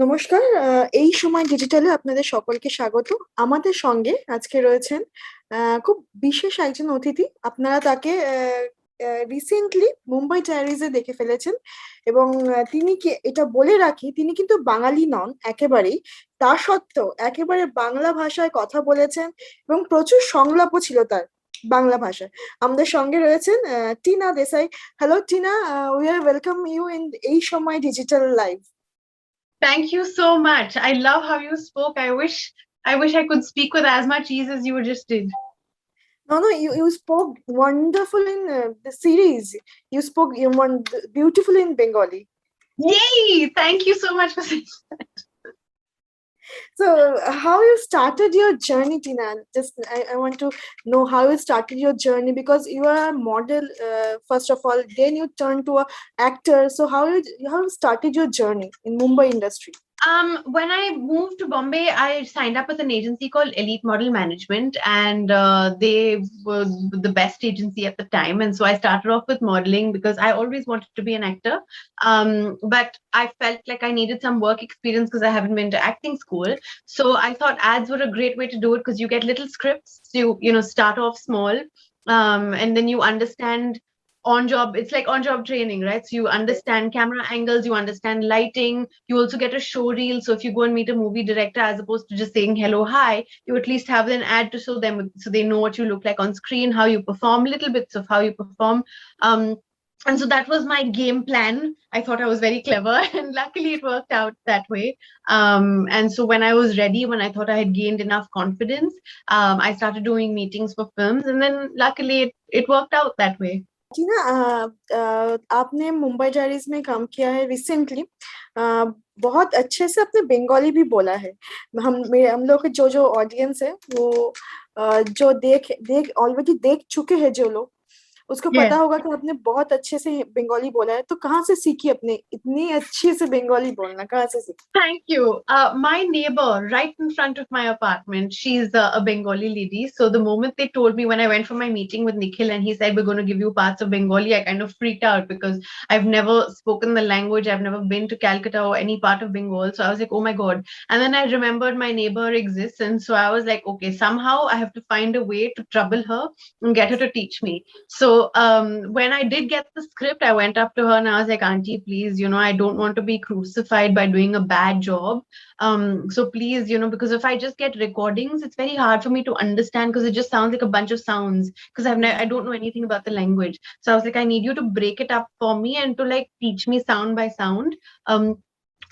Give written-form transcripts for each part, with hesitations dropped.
নমস্কার। এই সময় ডিজিটালে আপনাদের সকলকে স্বাগত। আমাদের সঙ্গে আজকে রয়েছেন খুব বিশেষ একজন অতিথি। আপনারা তাকে রিসেন্টলি মুম্বাই ডায়েরিজে দেখে ফেলেছেন এবং তিনি কি এটা বলে রাখি, তিনি কিন্তু বাঙালি নন একেবারেই। তা সত্ত্বেও একেবারে বাংলা ভাষায় কথা বলেছেন এবং প্রচুর সংলাপও ছিল তার বাংলা ভাষায়। আমাদের সঙ্গে রয়েছেন Tina Desai. Hello Tina, we are welcome you in Ei Samay digital live. Thank you so much. I love how you spoke. I wish I could speak with as much ease as you just did. No, no, you spoke wonderful in the series. You spoke beautiful in Bengali. Yay! Thank you so much for saying. So, how you started your journey, Tina? I want to know how you started your journey because you are a model, first of all. Then you turned to a actor. So, how you started your journey in Mumbai industry? When I moved to Bombay, I signed up with an agency called Elite Model Management, and they were the best agency at the time. And so I started off with modeling because I always wanted to be an actor. But I felt like I needed some work experience because I haven't been to acting school. So I thought ads were a great way to do it because you get little scripts. You start off small, and then you understand on job. It's like on job training, right? So you understand camera angles, you understand lighting, you also get a show reel. So if you go and meet a movie director, as opposed to just saying hello, hi, you at least have an ad to show them so they know what you look like on screen, how you perform, little bits of how you perform. um and so that was my game plan. I thought I was very clever, and luckily it worked out that way. And so when I was ready, when I thought I had gained enough confidence, I started doing meetings for films, and then luckily it worked out that way. टीना, आपने Mumbai diaries में काम किया है recently. बहुत अच्छे से आपने बंगाली भी बोला है। हम लोग के जो जो ऑडियंस है वो जो देख देख ऑलरेडी देख चुके हैं जो लोग, उसको पता Yes. होगा कि आपने बहुत अच्छे से बंगाली बोला है। तो कहाँ से सीखी अपने इतनी अच्छे से बंगाली बोलना, कहाँ से सीखी? Thank you. My neighbor right in front of my apartment, she's a Bengali lady. So the moment they told me when I went for my meeting with Nikhil and he said, we're going to give you parts of Bengali, I kind of freaked out because I've never spoken the language. I've never been to Calcutta or any part of Bengal. So I was like, oh my God. And then I remembered my neighbor exists. And so I was like, okay, somehow I have to find a way to trouble her and get her to teach me. So when I did get the script, I went up to her and I was like, Auntie, please, I don't want to be crucified by doing a bad job. So please, because if I just get recordings, it's very hard for me to understand because it just sounds like a bunch of sounds because I don't know anything about the language. So I was like, I need you to break it up for me and to like teach me sound by sound.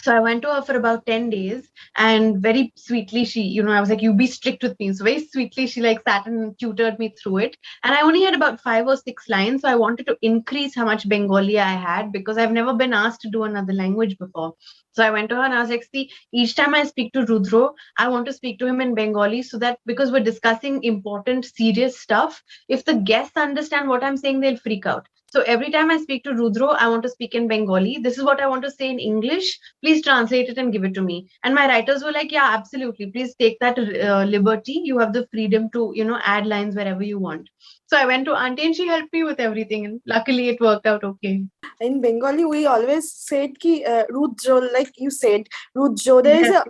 So I went to her for about 10 days, and very sweetly I was like, you be strict with me. So very sweetly she like sat and tutored me through it. And I only had about 5 or 6 lines. So I wanted to increase how much Bengali I had because I've never been asked to do another language before. So I went to her and I was like, see, each time I speak to Rudro, I want to speak to him in Bengali so that because we're discussing important, serious stuff, if the guests understand what I'm saying, they'll freak out. So every time I speak to Rudro, I want to speak in Bengali. This is what I want to say in English. Please translate it and give it to me. And my writers were like, yeah, absolutely. Please take that liberty. You have the freedom to, add lines wherever you want. So I went to Auntie and she helped me with everything. And luckily it worked out okay. In Bengali, we always said ki Rudro, like you said, Rudro. There is Yes.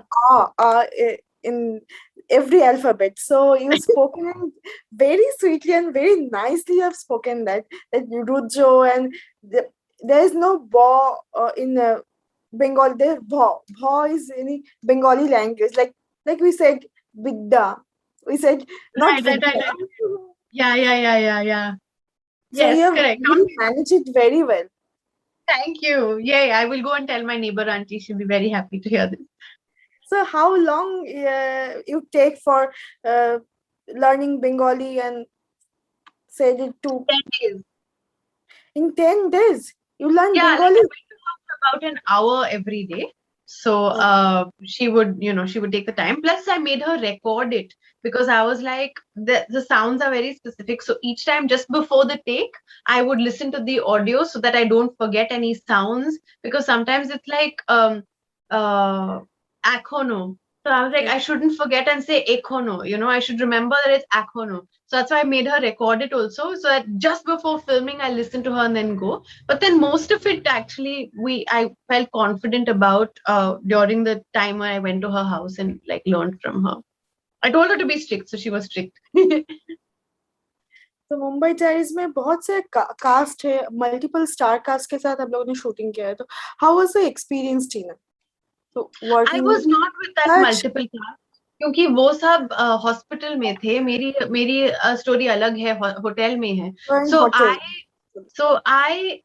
a in every alphabet. So you spoken in very sweetly and very nicely. You have spoken that Rudro, and there is no ba in Bengali. There ba is in Bengali language. Like we said Vidya. We said not Right, right, Vidya. right, right. Yeah, yeah, yeah, yeah, yeah. So you Yes, have correct. really managed it very well. Thank you. Yeah, I will go and tell my neighbor auntie. She'll be very happy to hear this. So how long you take for uh, learning Bengali and said it to 10 days. in 10 days? You learn Yeah, like Bengali? I went to her for about an hour every day. So Oh, she would take the time. Plus, I made her record it because I was like, the sounds are very specific. So each time, just before the take, I would listen to the audio so that I don't forget any sounds. Because sometimes it's like uh akhono. So I was like, I shouldn't forget and say Ekono, I should remember that it's Akono. So that's why I made her record it also. So that just before filming, I listen to her and then go. But then most of it actually I felt confident about during the time when I went to her house and like learned from her. I told her to be strict, so she was strict. तो Mumbai diaries में बहुत से cast है, multiple star cast के साथ हम लोगों ने शूटिंग किया है, तो हाउ वाज द एक्सपीरियंस टीना, तो I working was not with that such multiple cast क्योंकि वो सब हॉस्पिटल में थे. मेरी मेरी स्टोरी अलग है, होटल में है. इन So hotel? I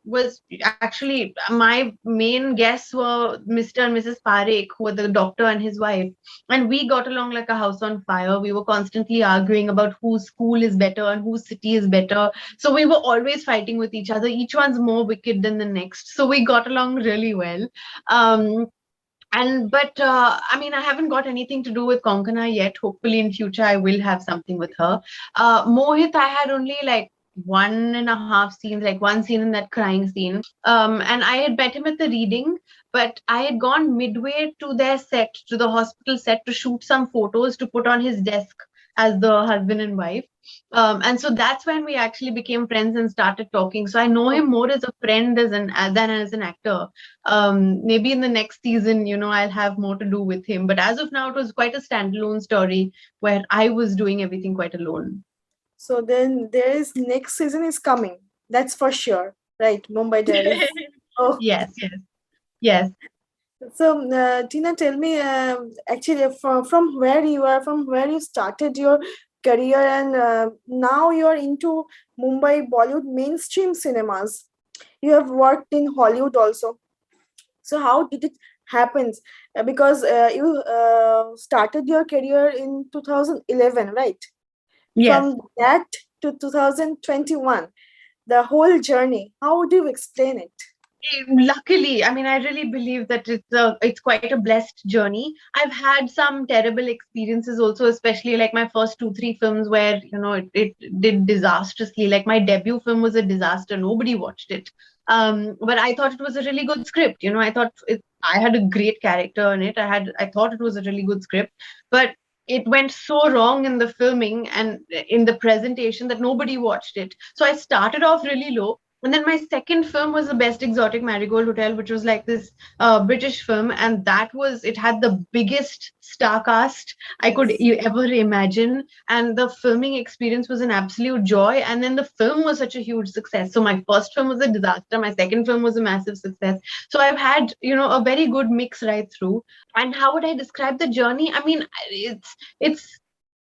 was actually, my main guests were Mr. and Mrs. Parekh, who were the doctor and his wife, and we got along like a house on fire. We were constantly arguing about whose school is better and whose city is better. So we were always fighting with each other. Each one's more wicked than the next. So we got along really well. Um, but I mean, I haven't got anything to do with Konkana yet. Hopefully in future I will have something with her. Mohit, I had only like 1.5 scenes, like one scene in that crying scene. And I had met him at the reading, but I had gone midway to their set, to the hospital set, to shoot some photos to put on his desk as the husband and wife. And so that's when we actually became friends and started talking. So I know him more as a friend than as an actor. Maybe in the next season, I'll have more to do with him. But as of now, it was quite a standalone story where I was doing everything quite alone. So then there is next season is coming. That's for sure, right? Mumbai Diaries. Oh, Yes, yes. so Tina, tell me, actually, from where you are, from where you started your career, and now you are into Mumbai Bollywood mainstream cinemas. You have worked in Hollywood also. So how did it happen? Because you started your career in 2011, right? Yes. From that to 2021, the whole journey, how would you explain it? Luckily, I mean, I really believe that it's quite a blessed journey. I've had some terrible experiences also, especially like my first 2 3 films where it did disastrously. Like my debut film was a disaster, nobody watched it. But I thought it was a really good script. I thought I had a great character in it. I thought it was a really good script, but it went so wrong in the filming and in the presentation that nobody watched it. So I started off really low. And then my second film was The Best Exotic Marigold Hotel, which was like this British film. And it had the biggest star cast I could ever imagine. And the filming experience was an absolute joy. And then the film was such a huge success. So my first film was a disaster. My second film was a massive success. So I've had, a very good mix right through. And how would I describe the journey? I mean, it's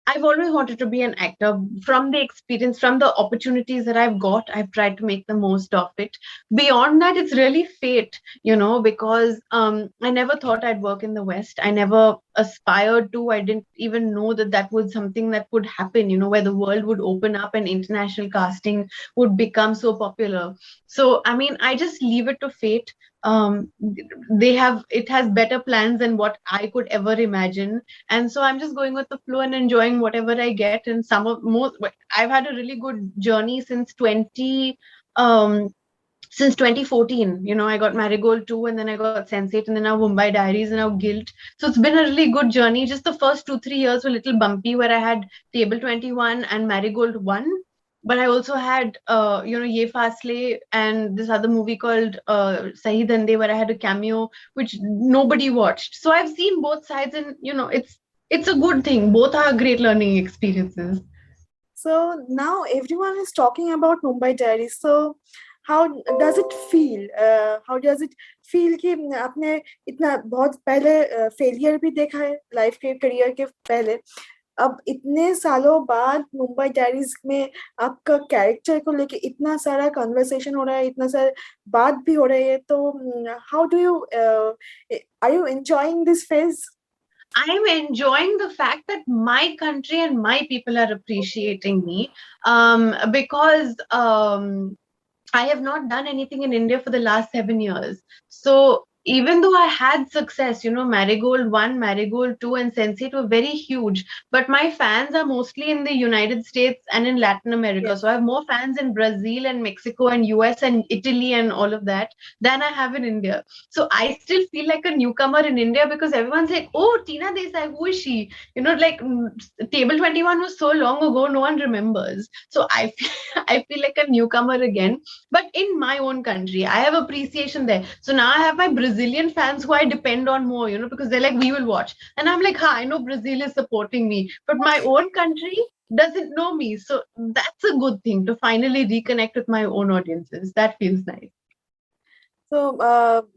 I've always wanted to be an actor. From the experience, from the opportunities that I've got, I've tried to make the most of it. Beyond that, it's really fate, because I never thought I'd work in the West. I never aspired to. I didn't even know that was something that would happen, where the world would open up and international casting would become so popular. So, I mean, I just leave it to fate. It has better plans than what I could ever imagine, and so I'm just going with the flow and enjoying whatever I get. And I've had a really good journey since 2014. I got Marigold 2, and then I got Sense8, and then now Mumbai Diaries, and now Guilt. So it's been a really good journey. Just the first 2 3 years were a little bumpy, where I had Table 21 and Marigold 1. But I also had, Ye Fasle and this other movie called Sahi Dhande, where I had a cameo, which nobody watched. So I've seen both sides, and it's a good thing. Both are great learning experiences. So now everyone is talking about Mumbai Diaries. So how does it feel? How does it feel कि आपने इतना बहुत पहले failure भी देखा है life के career के पहले, अब इतने सालों बाद मुंबई डायरीज में आपका कैरेक्टर को लेके इतना सारा कन्वर्सेशन हो रहा है, इतना सारा बात भी हो रही है, तो how do you are you enjoying this phase? I'm enjoying the fact that my country and my people are appreciating me, because I have not done anything in India for the last 7 years. So even though I had success, Marigold 1, Marigold 2, and Sense8 were very huge, but my fans are mostly in the United States and in Latin America. Yes. So I have more fans in Brazil and Mexico and US and Italy and all of that than I have in India. So I still feel like a newcomer in India because everyone's like, oh, Tina Desai, who is she? Like Table 21 was so long ago, no one remembers. So I feel, I feel like a newcomer again. But in my own country, I have appreciation there. So now I have my Brazilian fans who I depend on more, because they're like, we will watch. And I'm like, I know Brazil is supporting me. But my own country doesn't know me. So that's a good thing to finally reconnect with my own audiences. That feels nice. तो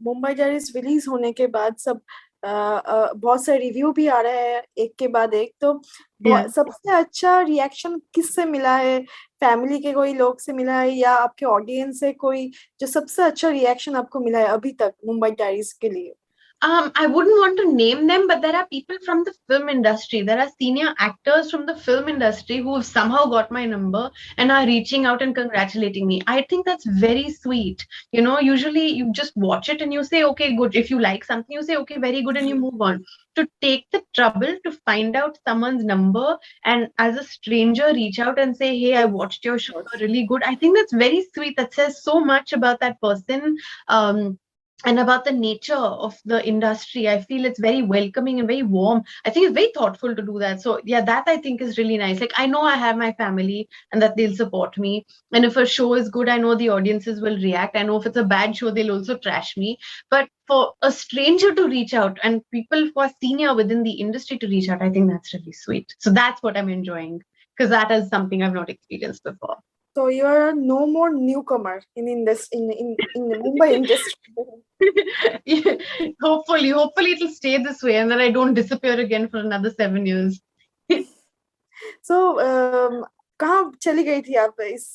Mumbai diaries release होने के बाद सब बहुत सारे review भी आ रहे हैं एक के बाद एक, तो Yeah. सबसे अच्छा रिएक्शन किससे मिला है? फैमिली के कोई लोग से मिला है या आपके ऑडियंस से कोई जो सबसे अच्छा रिएक्शन आपको मिला है अभी तक मुंबई डायरीज के लिए? I wouldn't want to name them, but there are people from the film industry. There are senior actors from the film industry who have somehow got my number and are reaching out and congratulating me. I think that's very sweet. Usually you just watch it and you say, okay, good. If you like something, you say, okay, very good, and you move on. To take the trouble to find out someone's number and as a stranger reach out and say, hey, I watched your show, really good. I think that's very sweet. That says so much about that person. And about the nature of the industry. I feel it's very welcoming and very warm. I think it's very thoughtful to do that. So yeah, that I think is really nice. Like I know I have my family and that they'll support me. And if a show is good, I know the audiences will react. I know if it's a bad show, they'll also trash me. But for a stranger to reach out and people who are senior within the industry to reach out, I think that's really sweet. So that's what I'm enjoying because that is something I've not experienced before. So you are no more newcomer in this in the Mumbai industry. Yeah, hopefully it'll stay this way and then I don't disappear again for another 7 years. So कहाँ चली गई थी आप इस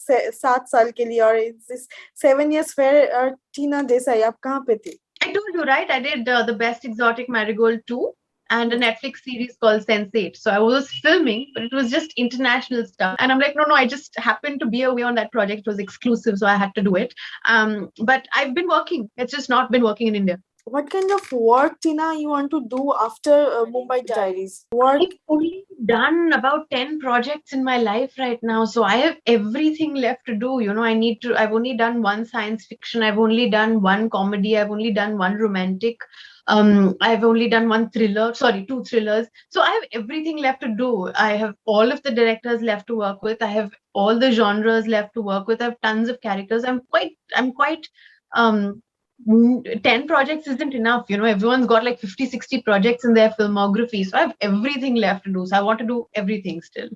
7 साल के लिए और इस 7 years where टीना देसाई आप कहाँ पे थी? I told you, right? I did The Best Exotic Marigold 2 and a Netflix series called Sense8. So I was filming, but it was just international stuff. And I'm like, no, I just happened to be away on that project. It was exclusive, so I had to do it. But I've been working. It's just not been working in India. What kind of work, Tina, you want to do after Mumbai Diaries? Work? I've only done about 10 projects in my life right now. So I have everything left to do. I've only done one science fiction. I've only done one comedy. I've only done one romantic. I've only done one thriller, sorry, 2 thrillers. So I have everything left to do. I have all of the directors left to work with. I have all the genres left to work with. I have tons of characters. I'm quite 10 projects isn't enough. Everyone's got like 50, 60 projects in their filmography. So I have everything left to do. So I want to do everything still.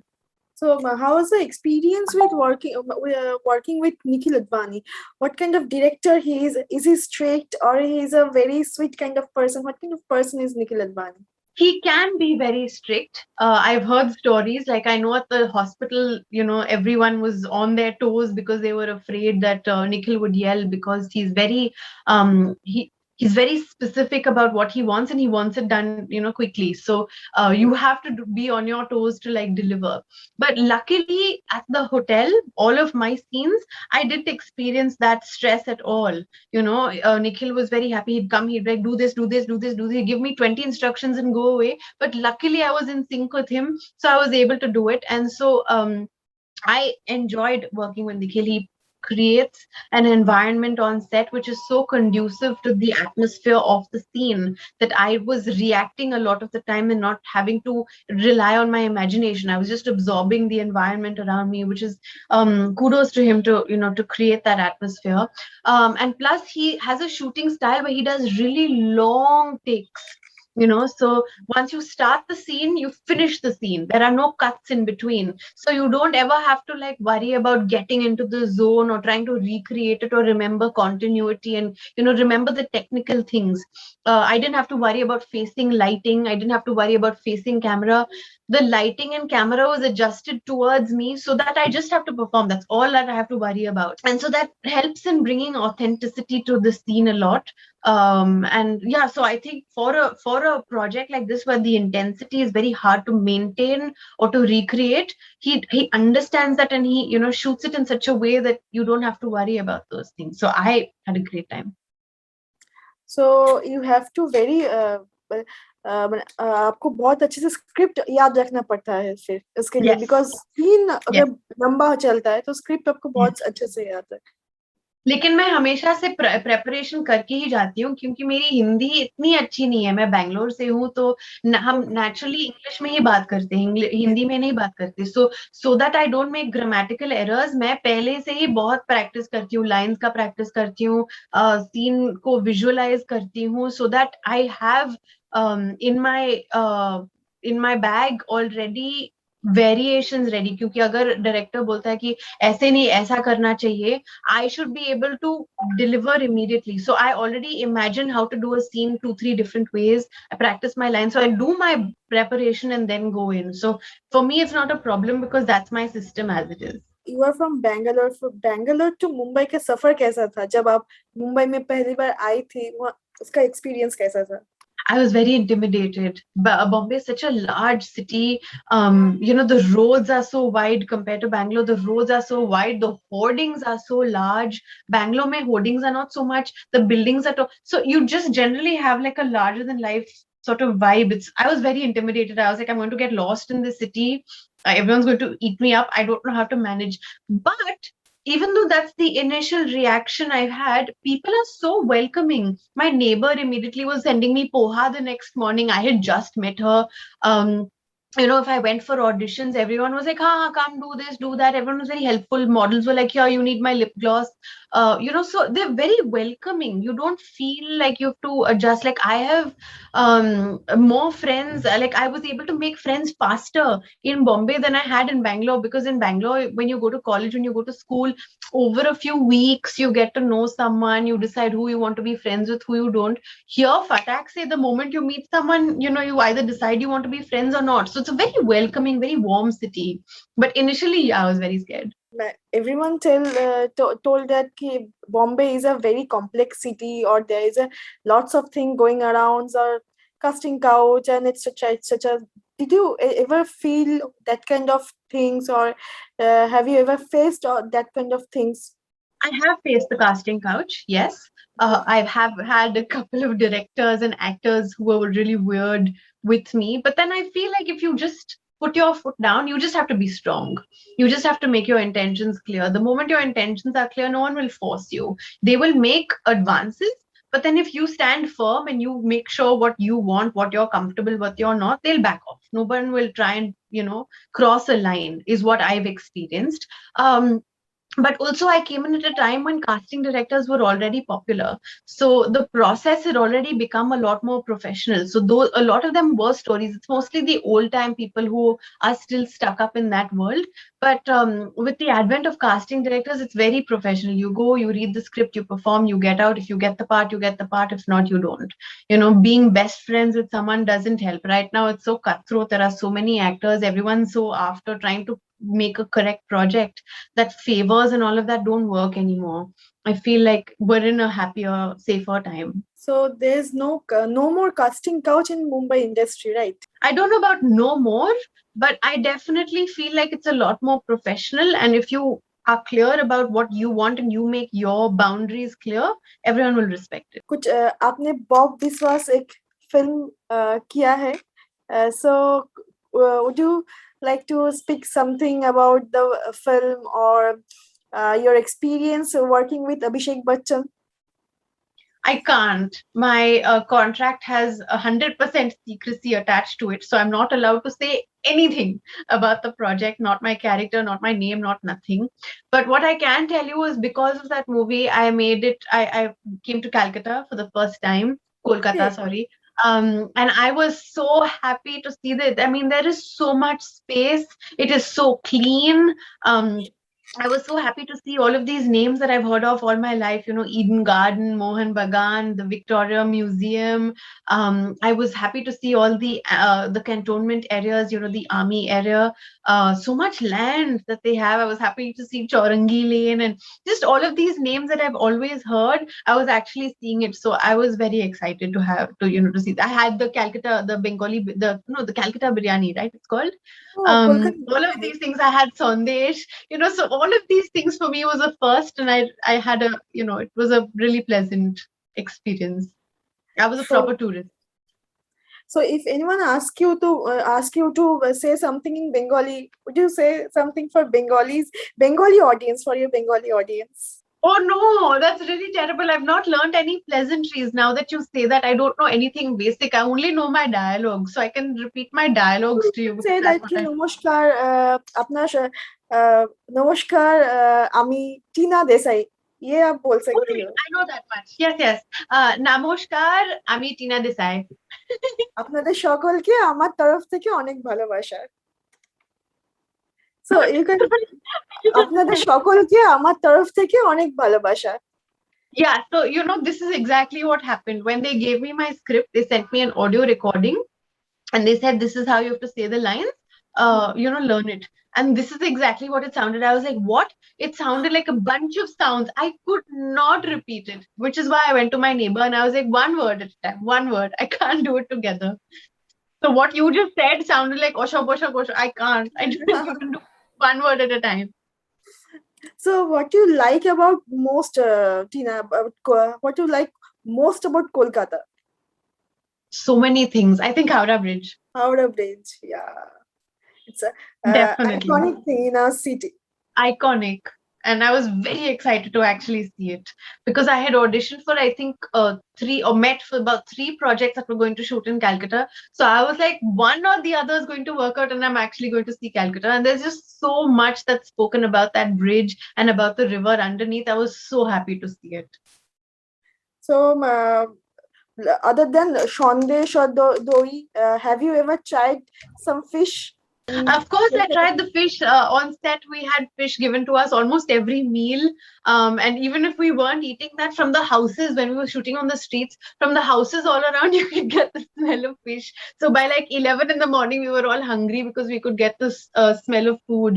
So how was the experience with working with Nikhil Advani? What kind of director he is? Is he strict or he is a very sweet kind of person? What kind of person is Nikhil Advani? He can be very strict. I've heard stories, like I know at the hospital, everyone was on their toes because they were afraid that Nikhil would yell because he's very, he's very specific about what he wants and he wants it done, quickly. So you have to be on your toes to like deliver. But luckily at the hotel, all of my scenes, I didn't experience that stress at all. Nikhil was very happy. He'd come, he'd like, do this, do this, do this, do this. He'd give me 20 instructions and go away. But luckily I was in sync with him. So I was able to do it. And so I enjoyed working with Nikhil. He creates an environment on set which is so conducive to the atmosphere of the scene that I was reacting a lot of the time and not having to rely on my imagination. I was just absorbing the environment around me, which is kudos to him to create that atmosphere. And plus he has a shooting style where he does really long takes. So once you start the scene, you finish the scene. There are no cuts in between. So you don't ever have to like worry about getting into the zone or trying to recreate it or remember continuity and, remember the technical things. I didn't have to worry about facing lighting. I didn't have to worry about facing camera. The lighting and camera was adjusted towards me so that I just have to perform. That's all that I have to worry about. And so that helps in bringing authenticity to the scene a lot. And yeah, so I think for a project like this where the intensity is very hard to maintain or to recreate, he understands that and he shoots it in such a way that you don't have to worry about those things. So I had a great time. So you have to very आपको बहुत अच्छे से script याद रखना पड़ता है फिर इसके लिए, Yes. Because scene Yes. अगर लंबा चलता है तो स्क्रिप्ट आपको Yes. बहुत अच्छे से याद है. लेकिन मैं हमेशा से प्रेपरेशन करके ही जाती हूँ, क्योंकि मेरी हिंदी इतनी अच्छी नहीं है. मैं बैंगलोर से हूँ, तो हम नेचुरली इंग्लिश में ही बात करते हैं, हिंदी में नहीं बात करते. So that I don't make grammatical errors, मैं पहले से ही बहुत प्रैक्टिस करती हूँ, लाइंस का प्रैक्टिस करती हूँ, सीन को विजुअलाइज करती हूँ, so that I have in my bag already variations ready. क्योंकि अगर डायरेक्टर बोलता है कि ऐसे नहीं ऐसा करना चाहिए, I should be able to deliver immediately. So I already imagine how to do a scene 2-3 different ways. I practice my lines. So I do my preparation and then go in. So for me, it's not a problem because that's my system as it is. You are from Bangalore. Bangalore to Mumbai का सफर कैसा था? जब आप मुंबई में पहली बार आई थी, वहाँ उसका एक्सपीरियंस कैसा था? I was very intimidated. Bombay is such a large city. The roads are so wide compared to Bangalore. The roads are so wide. The hoardings are so large. Bangalore, mein hoardings are not so much. The buildings are so you just generally have like a larger than life sort of vibe. I was very intimidated. I was like, I'm going to get lost in this city. Everyone's going to eat me up. I don't know how to manage. But even though that's the initial reaction I've had, people are so welcoming. My neighbor immediately was sending me poha the next morning. I had just met her. If I went for auditions, everyone was like, come do this, do that. Everyone was very helpful. Models were like, here, you need my lip gloss. So they're very welcoming. You don't feel like you have to adjust. Like I have more friends. Like I was able to make friends faster in Bombay than I had in Bangalore, because in Bangalore, when you go to college, when you go to school, over a few weeks, you get to know someone, you decide who you want to be friends with, who you don't. Here, Fatak say the moment you meet someone, you either decide you want to be friends or not. So it's a very welcoming, very warm city. But initially, I was very scared. Everyone told that ki Bombay is a very complex city, or there is a lots of things going around, or casting couch, and it's such a. Did you ever feel that kind of things, or have you ever faced that kind of things? I have faced the casting couch, yes. I have had a couple of directors and actors who were really weird with me. But then I feel like if you just put your foot down, you just have to be strong. You just have to make your intentions clear. The moment your intentions are clear, no one will force you. They will make advances. But then if you stand firm and you make sure what you want, what you're comfortable, what you're not, they'll back off. No one will try and, cross a line, is what I've experienced. But also I came in at a time when casting directors were already popular, so the process had already become a lot more professional. So though a lot of them were stories, it's mostly the old time people who are still stuck up in that world. But with the advent of casting directors, it's very professional. You go, you read the script, you perform, you get out. If you get the part, you get the part. If not, you don't. Being best friends with someone doesn't help. Right now it's so cutthroat. There are so many actors, everyone's so after trying to make a correct project, that favors and all of that don't work anymore. I feel like we're in a happier, safer time. So there's no more casting couch in Mumbai industry, right? I don't know about no more, but I definitely feel like it's a lot more professional. And if you are clear about what you want and you make your boundaries clear, everyone will respect it. कुछ आपने Bob बिस्वास एक film किया है, so would you like to speak something about the film, or your experience working with Abhishek Bachchan? I can't. My contract has 100% secrecy attached to it. So I'm not allowed to say anything about the project, not my character, not my name, not nothing. But what I can tell you is because of that movie, I came to Calcutta for the first time, Kolkata, Okay. sorry. And I was so happy to see that. I mean, there is so much space. It is so clean. I was so happy to see all of these names that I've heard of all my life, Eden Garden, Mohan Bagan, the Victoria Museum. I was happy to see all the cantonment areas, the army area, so much land that they have. I was happy to see Chaurangi Lane and just all of these names that I've always heard. I was actually seeing it. So I was very excited to see. I had the Calcutta, the Bengali, the Calcutta biryani, right? It's called. Kolkata. All of these things. I had Sandesh, so all of these things for me was a first, and I had it was a really pleasant experience. I was a So, proper tourist. so if anyone asks you to say something in Bengali, would you say something for Bengali audience, for your Bengali audience? Oh no, that's really terrible. I've not learned any pleasantries. Now that you say that, I don't know anything basic. I only know my dialogue, so I can repeat my dialogues You to you can because say that's that what ki I. নমস্কার अपना नमस्कार আমি टीना देसाई, ये आप बोल Oh, सकती हो। I know that much. Yes, yes. Namaskar, আমি টিনা দেসাই. আপনাদের সকলকে আমার তরফ থেকে অনেক ভালোবাসা। So you can আপনাদের সকলকে আমার তরফ থেকে অনেক ভালোবাসা। Yeah, so this is exactly what happened. When they gave me my script, they sent me an audio recording and they said, this is how you have to say the lines, learn it. And this is exactly what it sounded. I was like, what? It sounded like a bunch of sounds. I could not repeat it, which is why I went to my neighbor and I was like, one word at a time, one word. I can't do it together. So what you just said sounded like osha, bosha, bosha. I can't. I didn't even do one word at a time. So what you like about most, Tina, what you like most about Kolkata? So many things. I think Howrah Bridge. Howrah Bridge, yeah. It's a Definitely. iconic thing in our city. Iconic. And I was very excited to actually see it because I had auditioned for, I think, met for about 3 projects that were going to shoot in Calcutta. So I was like, one or the other is going to work out and I'm actually going to see Calcutta. And there's just so much that's spoken about that bridge and about the river underneath. I was so happy to see it. So other than Sandesh or Doi, have you ever tried some fish? Of course, I tried the fish on set. We had fish given to us almost every meal. And even if we weren't eating that from the houses, when we were shooting on the streets, from the houses all around, you could get the smell of fish. So by like 11 in the morning, we were all hungry because we could get this smell of food.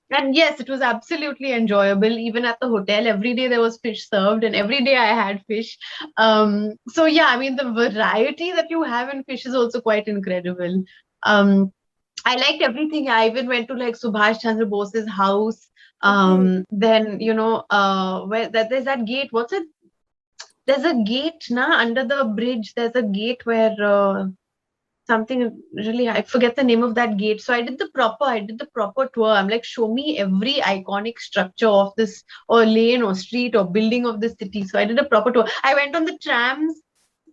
And yes, it was absolutely enjoyable. Even at the hotel, every day there was fish served, and every day I had fish. So yeah, I mean, the variety that you have in fish is also quite incredible. I liked everything. I even went to like Subhash Chandra Bose's house. Then where there's that gate. What's it? There's a gate, under the bridge. There's a gate where something really, I forget the name of that gate. So I did the proper tour. I'm like, show me every iconic structure of this or lane or street or building of the city. So I did a proper tour. I went on the trams.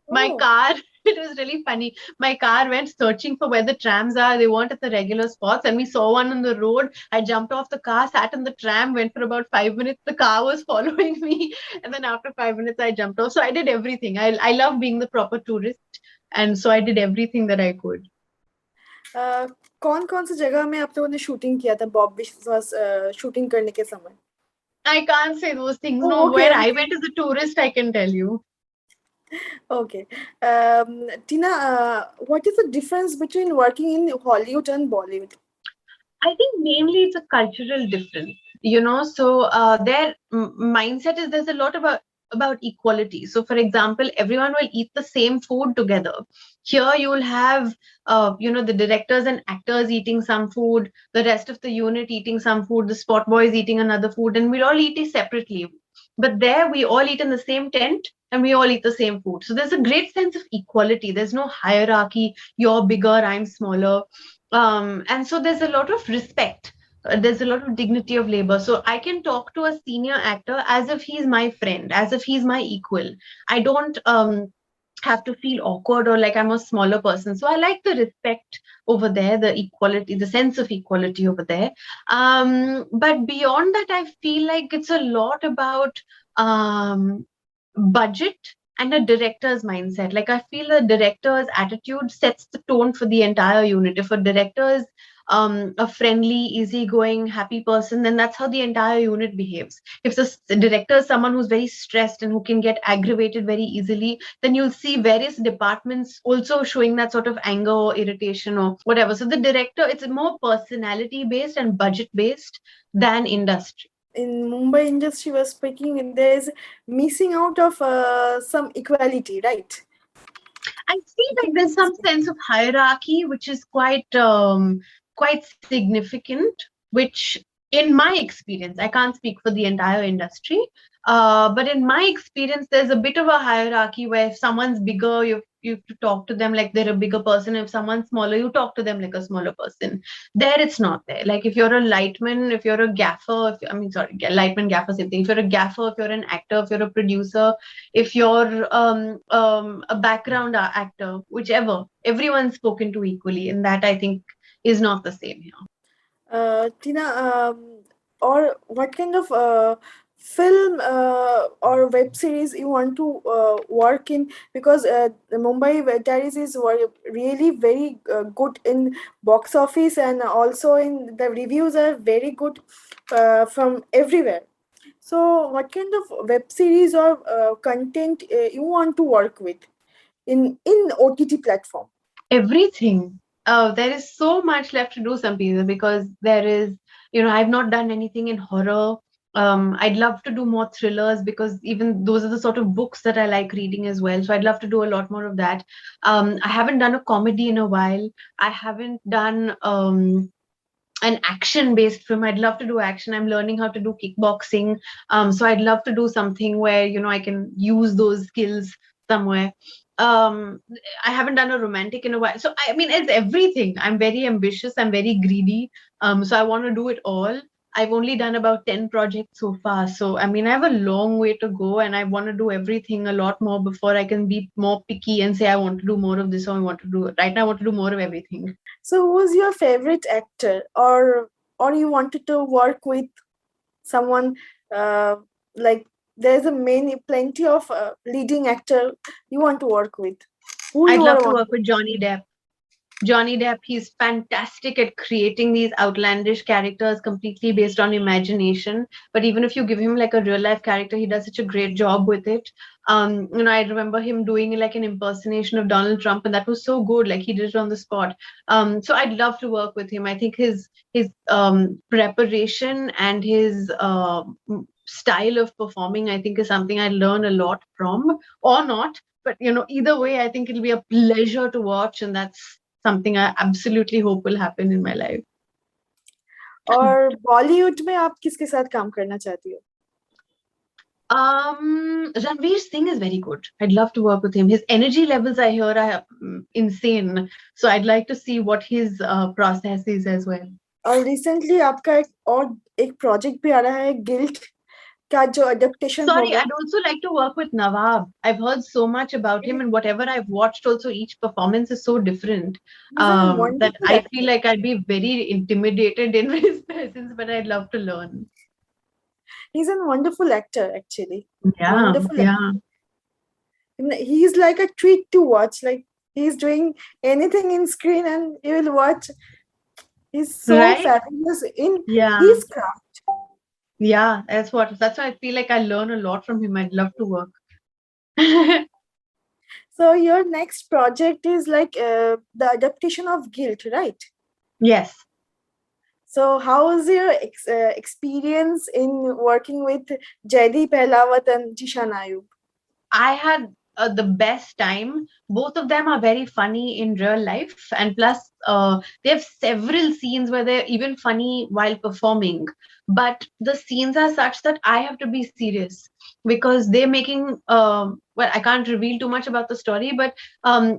My car, it was really funny. My car went searching for where the trams are. They weren't at the regular spots. And we saw one on the road. I jumped off the car, sat in the tram, went for about 5 minutes. The car was following me. And then after 5 minutes, I jumped off. So I did everything. I love being the proper tourist. And so I did everything that I could. कौन कौन सी जगह में आप लोगों ने shooting किया था Bob विश्वास शूटिंग करने के समय? I can't say those things. Oh, no, okay, where okay. I went as a tourist, I can tell you. Okay. Tina, what is the difference between working in Hollywood and Bollywood? I think mainly it's a cultural difference, so their mindset is there's a lot about equality. So for example, everyone will eat the same food together. Here you will have the directors and actors eating some food, the rest of the unit eating some food, the spot boys eating another food, and we'll all eat it separately. But there we all eat in the same tent and we all eat the same food. So there's a great sense of equality. There's no hierarchy. You're bigger, I'm smaller. And so there's a lot of respect. There's a lot of dignity of labor. So I can talk to a senior actor as if he's my friend, as if he's my equal. I don't have to feel awkward or like I'm a smaller person. So I like the respect over there, the equality, the sense of equality over there. But beyond that, I feel like it's a lot about budget and a director's mindset. Like I feel the director's attitude sets the tone for the entire unit. If a director is a friendly, easygoing, happy person, then that's how the entire unit behaves. If the director is someone who's very stressed and who can get aggravated very easily, then you'll see various departments also showing that sort of anger or irritation or whatever. So the director, it's more personality based and budget based than industry. In Mumbai industry was speaking, and there is missing out of some equality, right? I feel like there's some sense of hierarchy, which is quite significant, which in my experience, I can't speak for the entire industry, But in my experience, there's a bit of a hierarchy where if someone's bigger, you have to talk to them like they're a bigger person. If someone's smaller, you talk to them like a smaller person. There, it's not there. Like if you're a lightman, if you're a gaffer, if, I mean, sorry, lightman, gaffer, same thing. If you're a gaffer, if you're an actor, if you're a producer, if you're a background actor, whichever, everyone's spoken to equally, and that I think is not the same here. Tina, or what kind of film or web series you want to work in? Because the Mumbai Diaries is really very good in box office, and also in the reviews are very good from everywhere. So, what kind of web series or content you want to work with in OTT platform? Everything. Oh, there is so much left to do, Sampeeza, because there is, I've not done anything in horror. I'd love to do more thrillers because even those are the sort of books that I like reading as well. So I'd love to do a lot more of that. I haven't done a comedy in a while. I haven't done an action-based film. I'd love to do action. I'm learning how to do kickboxing. So I'd love to do something where, I can use those skills somewhere. Um, I haven't done a romantic in a while. So I mean, it's everything. I'm very ambitious. I'm very greedy. So I want to do it all. I've only done about 10 projects so far. So I mean, I have a long way to go, and I want to do everything a lot more before I can be more picky and say I want to do more of this or I want to do it. Right now, I want to do more of everything. So, who's your favorite actor, or you wanted to work with someone like there's plenty of leading actor you want to work with? Who I'd you love are to want? work with Johnny Depp. Johnny Depp, he's fantastic at creating these outlandish characters completely based on imagination. But even if you give him like a real life character, he does such a great job with it. I remember him doing like an impersonation of Donald Trump, and that was so good. Like he did it on the spot. So I'd love to work with him. I think his preparation and his style of performing, I think, is something I learn a lot from, or not. But either way, I think it'll be a pleasure to watch, and that's something I absolutely hope will happen in my life. और बॉलीवुड में आप किसके साथ काम करना चाहती हो? Ranveer Singh is very good. I'd love to work with him. His energy levels I hear are insane. So I'd like to see what his process is as well. और रिसेंटली आपका एक प्रोजेक्ट भी आ रहा है guilt का जो adaptation Sorry, होगा. I'd also like to work with Nawab. I've heard so much about him, and whatever I've watched, also each performance is so different He's a that wonderful I actor. feel like I'd be very intimidated in his presence, but I'd love to learn. He's a wonderful actor, actually. Yeah, Wonderful. yeah. He's like a treat to watch. Like he's doing anything in screen, and you will watch. He's so Right? fabulous in Yeah. his craft. Yeah, that's why I feel like I learn a lot from him. I'd love to work. So your next project is like the adaptation of Guilt, right? Yes. So how was your experience in working with Jaideep Ahlawat and Jishan Ayub? I had the best time. Both of them are very funny in real life, and plus, they have several scenes where they're even funny while performing. But the scenes are such that I have to be serious because they're making. Well, I can't reveal too much about the story, but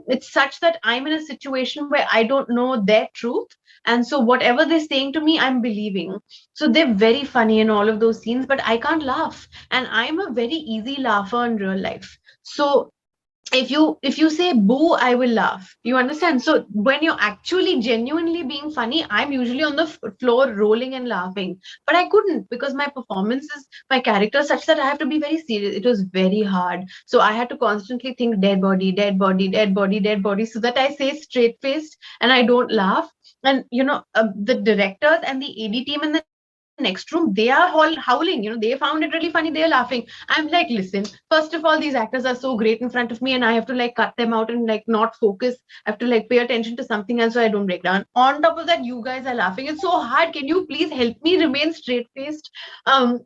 it's such that I'm in a situation where I don't know their truth, and so whatever they're saying to me, I'm believing. So they're very funny in all of those scenes, but I can't laugh, and I'm a very easy laugher in real life. So if you say boo, I will laugh. You understand? So when you're actually genuinely being funny, I'm usually on the floor rolling and laughing. But I couldn't because my performances, my character is such that I have to be very serious. It was very hard. So I had to constantly think dead body, dead body, dead body, dead body, so that I say straight faced and I don't laugh. And the directors and the AD team and the next room, they are all howling. They found it really funny. They're laughing. I'm like, listen, first of all, these actors are so great in front of me, and I have to like cut them out and like not focus. I have to like pay attention to something else so I don't break down. On top of that, you guys are laughing. It's so hard. Can you please help me remain straight faced?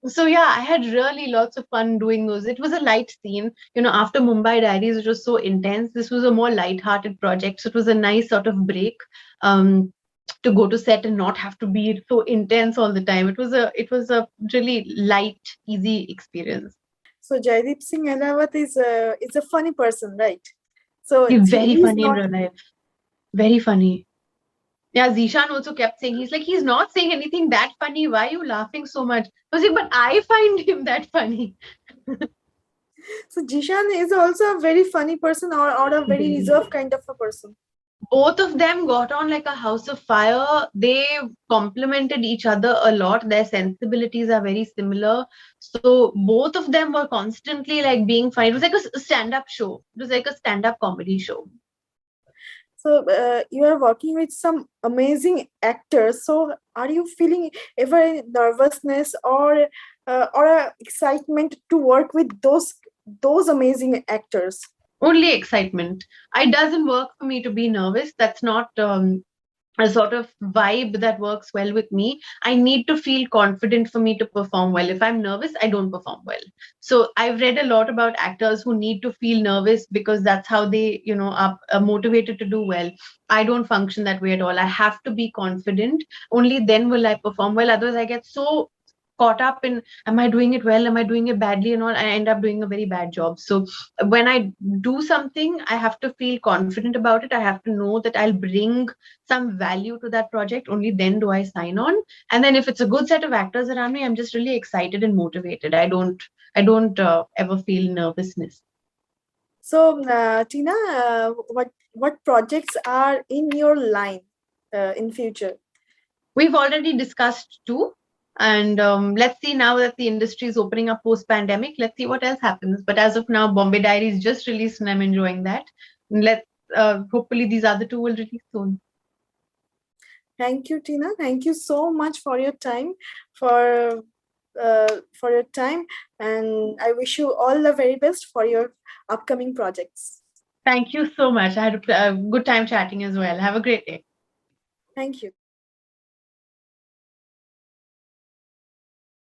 So yeah, I had really lots of fun doing those. It was a light scene. After Mumbai Diaries, it was so intense. This was a more light-hearted project. So it was a nice sort of break. To go to set and not have to be so intense all the time. It was a really light, easy experience. So Jaideep Singh Ahlawat is a funny person, right? So He's very he's funny in not. real life. Very funny. Yeah, Zishan also kept saying, he's not saying anything that funny. Why are you laughing so much? I was like, but I find him that funny. So Jishan is also a very funny person, or a very reserved kind of a person. Both of them got on like a house of fire. They complemented each other a lot. Their sensibilities are very similar. So both of them were constantly like being funny. It was like a stand-up show. It was like a stand-up comedy show. So you are working with some amazing actors. So are you feeling ever any nervousness or a excitement to work with those amazing actors? Only excitement. It doesn't work for me to be nervous. That's not a sort of vibe that works well with me. I need to feel confident for me to perform well. If I'm nervous, I don't perform well. So I've read a lot about actors who need to feel nervous because that's how they, are motivated to do well. I don't function that way at all. I have to be confident. Only then will I perform well. Otherwise, I get so caught up in, am I doing it well? Am I doing it badly? And all, I end up doing a very bad job. So when I do something, I have to feel confident about it. I have to know that I'll bring some value to that project. Only then do I sign on. And then if it's a good set of actors around me, I'm just really excited and motivated. I don't ever feel nervousness. So Tina, what projects are in your line in future? We've already discussed two. And let's see, now that the industry is opening up post pandemic, let's see what else happens. But as of now, Bombay Diaries just released and I'm enjoying that. Let's hopefully these other two will release soon. Thank you, Tina. Thank you so much for your time, for your time, and I wish you all the very best for your upcoming projects. Thank you so much. I had a good time chatting as well. Have a great day. Thank you.